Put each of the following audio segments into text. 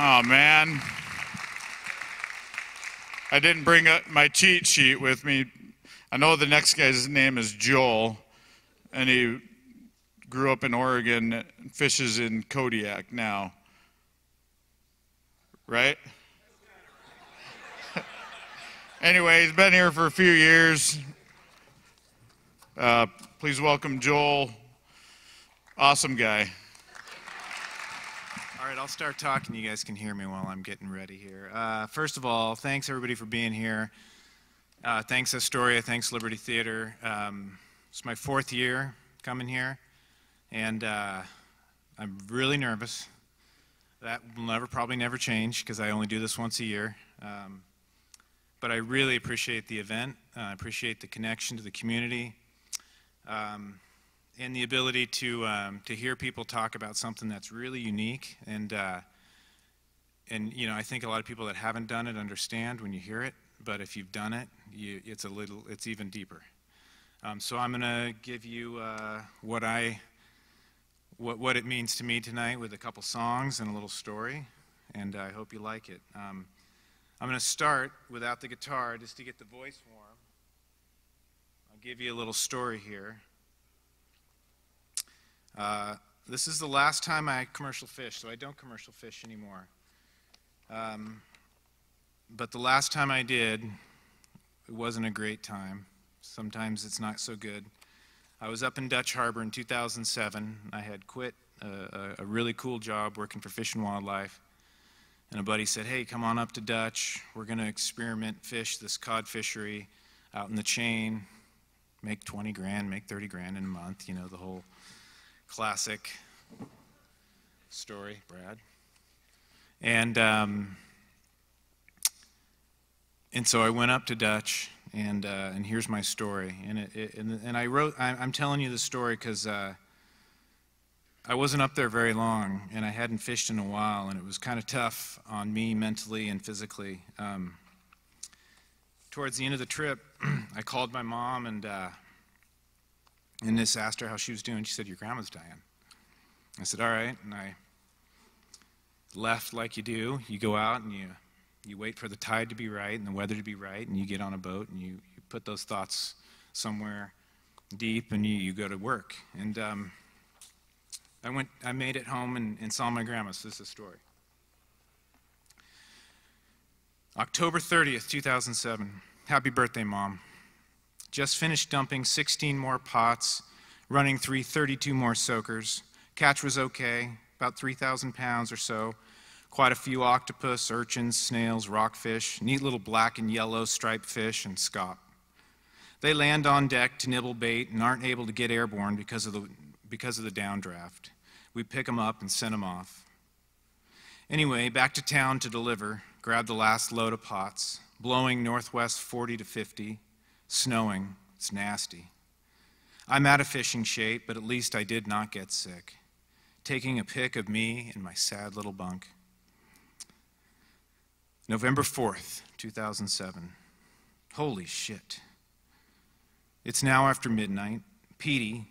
Oh, man. I didn't bring my cheat sheet with me. I know the next guy's name is Joel, and he grew up in Oregon and fishes in Kodiak now. Right? Anyway, he's been here for a few years. Please welcome Joel. Awesome guy. All right, I'll start talking. You guys can hear me while I'm getting ready here. First of all, thanks everybody for being here. Thanks Astoria, thanks Liberty Theater. It's my 4th year coming here, and I'm really nervous. That will probably never change because I only do this once a year. But I really appreciate the event. I appreciate the connection to the community, and the ability to hear people talk about something that's really unique. And you know, I think a lot of people that haven't done it understand when you hear it. But if you've done it, it's even deeper. So I'm going to give you what it means to me tonight with a couple songs and a little story, and I hope you like it. I'm going to start without the guitar just to get the voice warm. I'll give you a little story here. This is the last time I commercial fish, so I don't commercial fish anymore. But the last time I did, it wasn't a great time. Sometimes it's not so good. I was up in Dutch Harbor in 2007. I had quit a really cool job working for Fish and Wildlife. And a buddy said, hey, come on up to Dutch. We're going to experiment fish this cod fishery out in the chain. Make 20 grand, make 30 grand in a month. You know, the whole classic story, Brad. And so I went up to Dutch, and here's my story. And I'm telling you this story because I wasn't up there very long, and I hadn't fished in a while, and it was kind of tough on me mentally and physically. Towards the end of the trip, I called my mom and just asked her how she was doing. She said, your grandma's dying. I said, all right, and I left like you do. You go out and you wait for the tide to be right and the weather to be right, and you get on a boat and you put those thoughts somewhere deep, and you go to work. And I made it home and saw my grandma. So this is the story. October 30th, 2007. Happy birthday, Mom. Just finished dumping 16 more pots, running 32 more soakers. Catch was okay, about 3,000 pounds or so. Quite a few octopus, urchins, snails, rockfish, neat little black and yellow striped fish, and scaup. They land on deck to nibble bait and aren't able to get airborne because of the downdraft. We pick them up and send them off. Anyway, back to town to deliver, grab the last load of pots, blowing northwest 40 to 50, snowing, it's nasty. I'm out of fishing shape, but at least I did not get sick. Taking a pic of me in my sad little bunk. November 4th, 2007. Holy shit. It's now after midnight. Petey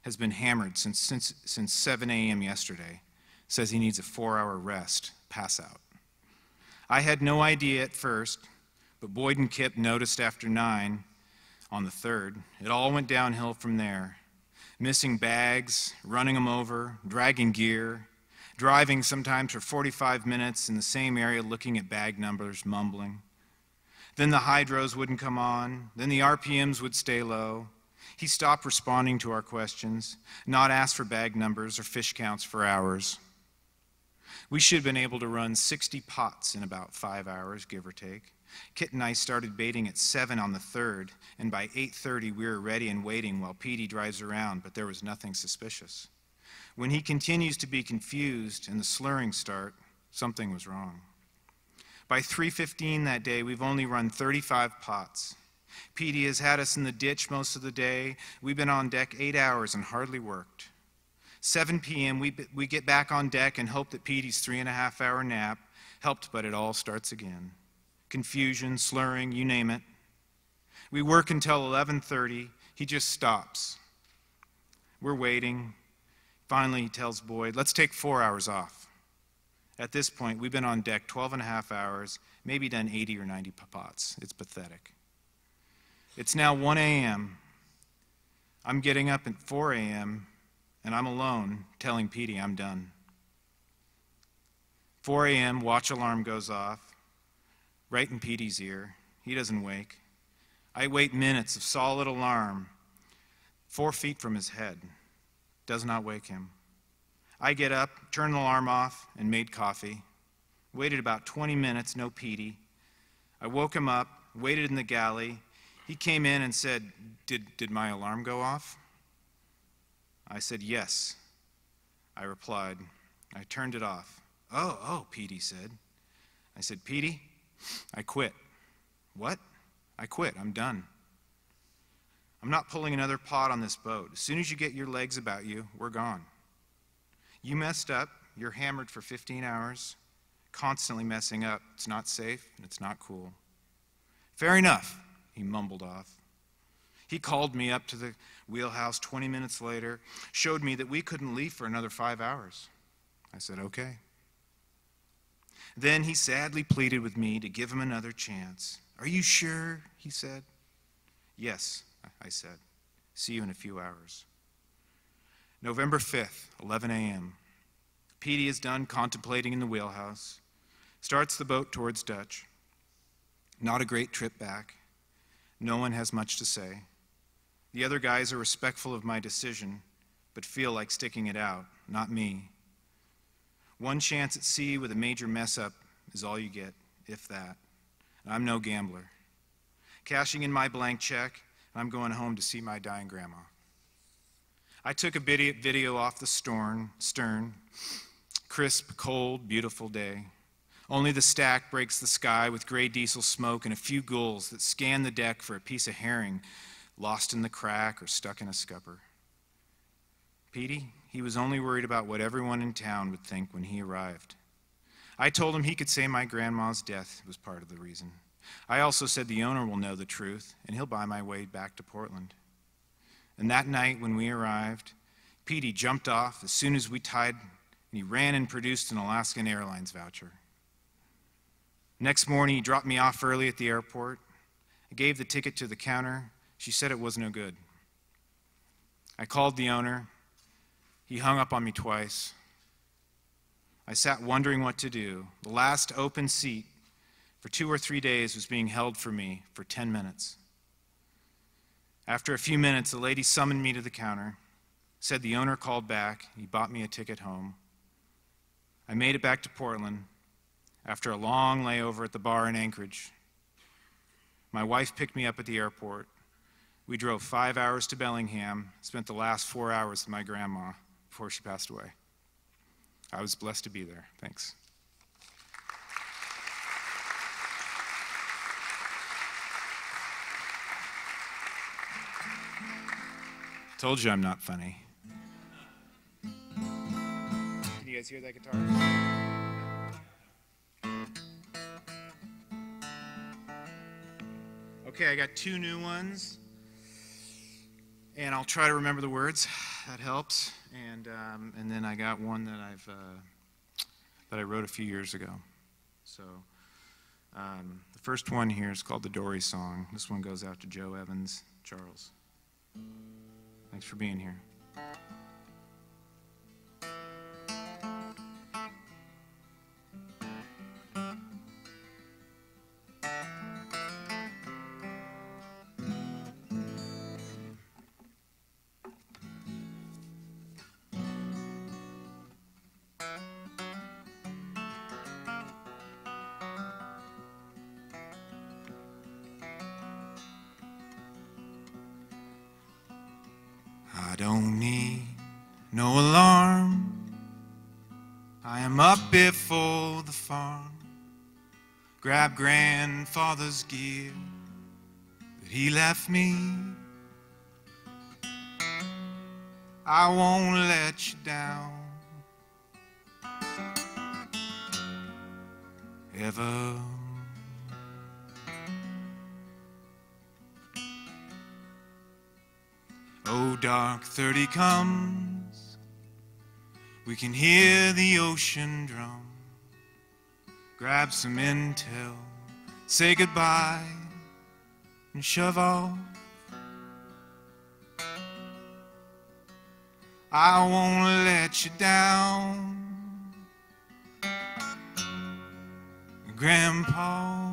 has been hammered since 7 a.m. yesterday. Says he needs a 4-hour rest, pass out. I had no idea at first, but Boyd and Kip noticed after 9 on the 3rd. It all went downhill from there. Missing bags, running them over, dragging gear, driving sometimes for 45 minutes in the same area looking at bag numbers, mumbling. Then the hydros wouldn't come on, then the RPMs would stay low. He stopped responding to our questions, not asked for bag numbers or fish counts for hours. We should have been able to run 60 pots in about 5 hours, give or take. Kit and I started baiting at 7 on the 3rd, and by 8:30 we were ready and waiting while Petey drives around, but there was nothing suspicious. When he continues to be confused and the slurring start, something was wrong. By 3:15 that day, we've only run 35 pots. Petey has had us in the ditch most of the day. We've been on deck 8 hours and hardly worked. 7 p.m., we get back on deck and hope that Petey's 3.5-hour nap helped, but it all starts again. Confusion, slurring, you name it. We work until 11:30. He just stops. We're waiting. Finally, he tells Boyd, let's take 4 hours off. At this point, we've been on deck 12 and a half hours, maybe done 80 or 90 pots. It's pathetic. It's now 1 a.m. I'm getting up at 4 a.m., and I'm alone telling Petey I'm done. 4 a.m., watch alarm goes off, right in Petey's ear. He doesn't wake. I wait minutes of solid alarm, 4 feet from his head. Does not wake him. I get up, turned the alarm off, and made coffee. Waited about 20 minutes, no Petey. I woke him up, waited in the galley. He came in and said, Did my alarm go off? I said, yes. I replied. I turned it off. Oh, Petey said. I said, Petey, I quit. What? I quit. I'm done. I'm not pulling another pot on this boat. As soon as you get your legs about you, we're gone. You messed up. You're hammered for 15 hours, constantly messing up. It's not safe, and it's not cool. Fair enough, he mumbled off. He called me up to the wheelhouse 20 minutes later, showed me that we couldn't leave for another 5 hours. I said, okay. Then he sadly pleaded with me to give him another chance. Are you sure? He said. Yes, I said. See you in a few hours. November 5th, 11 a.m. Petey is done contemplating in the wheelhouse, starts the boat towards Dutch. Not a great trip back. No one has much to say. The other guys are respectful of my decision, but feel like sticking it out, not me. One chance at sea with a major mess up is all you get, if that. And I'm no gambler. Cashing in my blank check, I'm going home to see my dying grandma. I took a video off the stern. Crisp, cold, beautiful day. Only the stack breaks the sky with gray diesel smoke and a few gulls that scan the deck for a piece of herring lost in the crack or stuck in a scupper. Petey, he was only worried about what everyone in town would think when he arrived. I told him he could say my grandma's death was part of the reason. I also said the owner will know the truth, and he'll buy my way back to Portland. And that night when we arrived, Petey jumped off as soon as we tied, and he ran and produced an Alaskan Airlines voucher. Next morning, he dropped me off early at the airport. I gave the ticket to the counter. She said it was no good. I called the owner. He hung up on me twice. I sat wondering what to do. The last open seat for 2 or 3 days was being held for me for 10 minutes. After a few minutes, the lady summoned me to the counter, said the owner called back. He bought me a ticket home. I made it back to Portland after a long layover at the bar in Anchorage. My wife picked me up at the airport. We drove 5 hours to Bellingham, spent the last 4 hours with my grandma before she passed away. I was blessed to be there. Thanks. Told you I'm not funny. Can you guys hear that guitar? Okay, I got 2 new ones, and I'll try to remember the words. That helps. And then I got one that I wrote a few years ago. So the first one here is called the Dory Song. This one goes out to Joe Evans, Charles. Thanks for being here. I don't need no alarm. I am up before the farm. Grab grandfather's gear that he left me. I won't let you down ever. Oh, dark 30 comes, we can hear the ocean drum. grab some intel, say goodbye, and shove off. I won't let you down, Grandpa.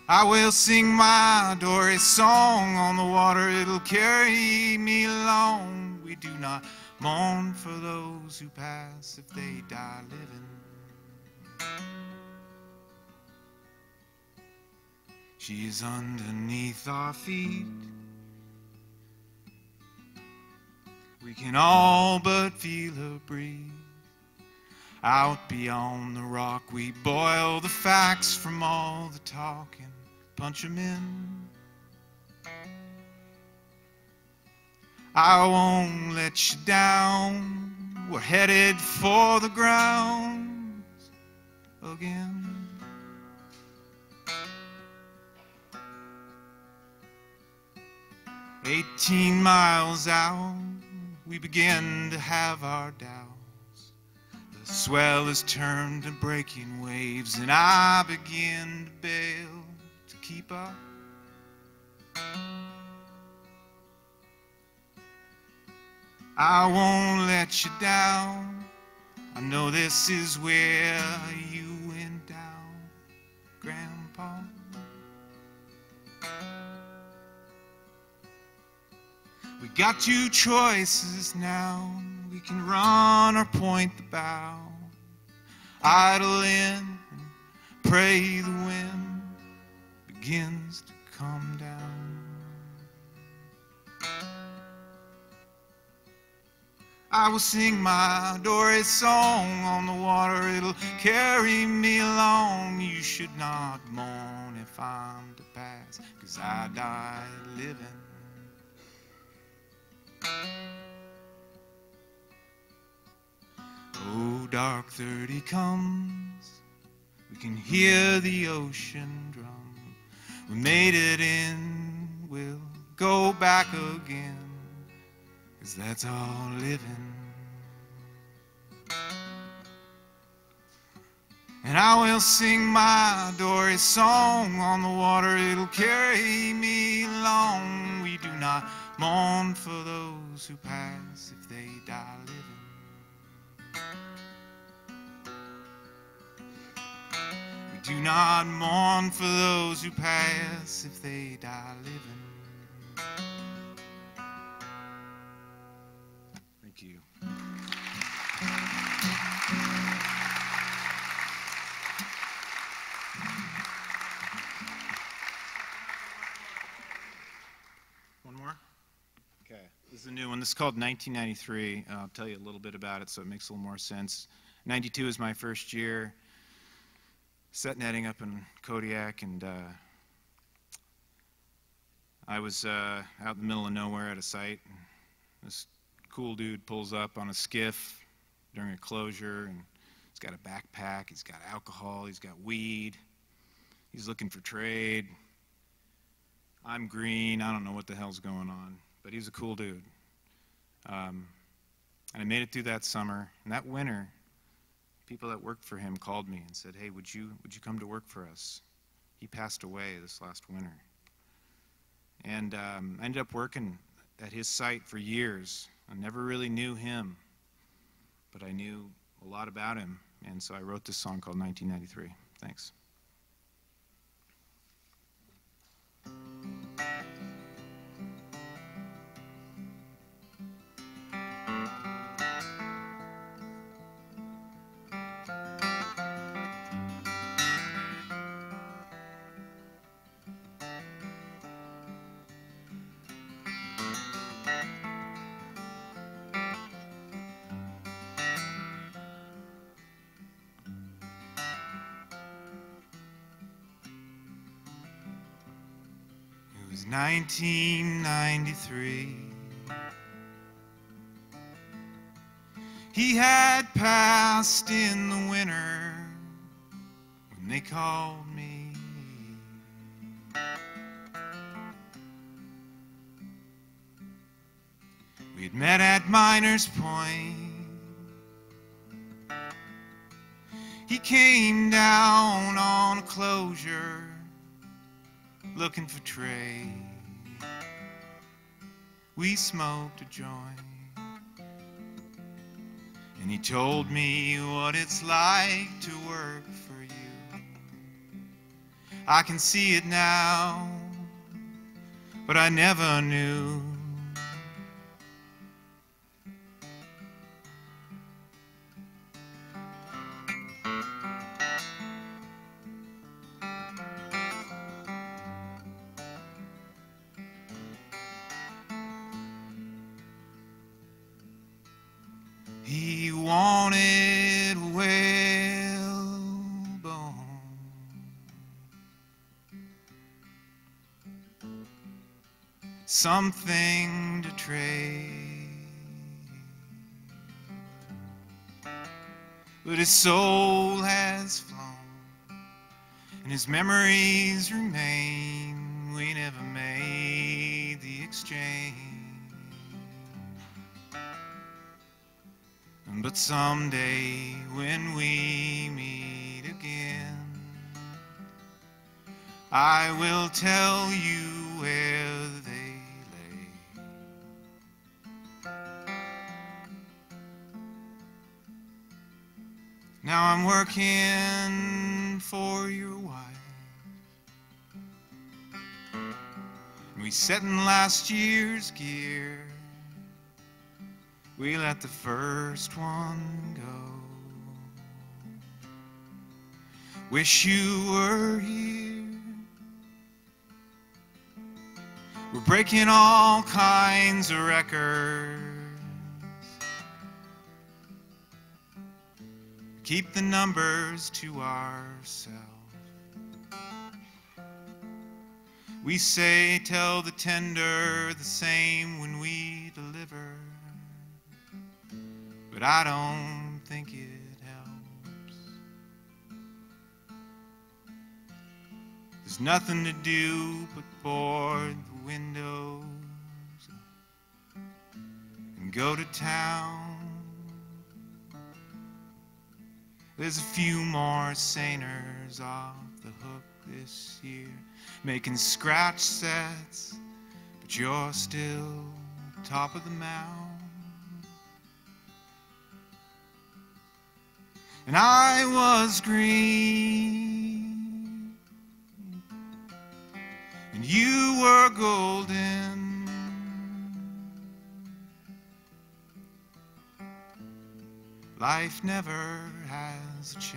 I will sing my Doris song on the water, it'll carry me along. We do not mourn for those who pass if they die living. She is underneath our feet. We can all but feel her breathe. Out beyond the rock we boil the facts from all the talking. Punch 'em in. I won't let you down. We're headed for the ground again. "18 miles out, we begin to have our doubts. The swell has turned to breaking waves, and I begin to bail to keep up. I won't let you down. I know this is where you went down, Grandpa. We got two choices now. We can run or point the bow, idle in and pray the wind begins to come down. I will sing my Doris song on the water, it'll carry me along. You should not mourn if I'm to pass, 'cause I died living. Oh, dark 30 comes, we can hear the ocean drum. We made it in, we'll go back again, 'cause that's all living. And I will sing my Doris song on the water, it'll carry me along. We do not mourn for those who pass if they die living. We do not mourn for those who pass if they die living. Thank you. One more? Okay, this is a new one. This is called 1993. I'll tell you a little bit about it so it makes a little more sense. 92 is my first year set netting up in Kodiak, and I was out in the middle of nowhere at a site. And this cool dude pulls up on a skiff during a closure, and he's got a backpack, he's got alcohol, he's got weed, he's looking for trade. I'm green, I don't know what the hell's going on, but he's a cool dude. And I made it through that summer, and that winter, people that worked for him called me and said, "Hey, would you come to work for us?" He passed away this last winter. And I ended up working at his site for years. I never really knew him, but I knew a lot about him, and so I wrote this song called 1993. Thanks. It was 1993. He had passed in the winter when they called me. We'd met at Miners Point He came down on a closure looking for trade. We smoked a joint, and he told me what it's like to work for you. I can see it now, but I never knew. He wanted a whalebone, something to trade, but his soul has flown and his memories remain. We never made the exchange. But someday when we meet again, I will tell you where they lay. Now I'm working for your wife. We set in last year's gear. We let the first one go. Wish you were here. We're breaking all kinds of records. Keep the numbers to ourselves. We say tell the tender the same when we deliver. But I don't think it helps. There's nothing to do but board the windows and go to town. There's a few more saners off the hook this year, making scratch sets, but you're still top of the mound. And I was green, and you were golden. Life never has a chance.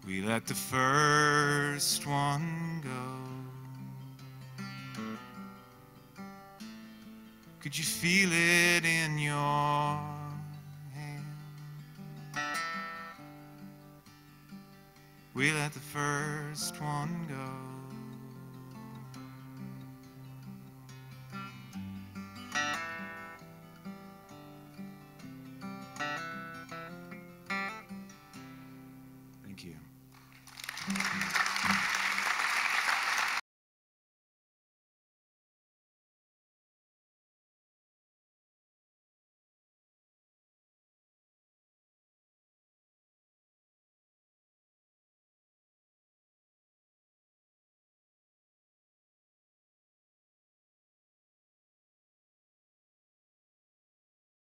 We let the first one go. Could you feel it in your hand? We let the first one go. Thank you.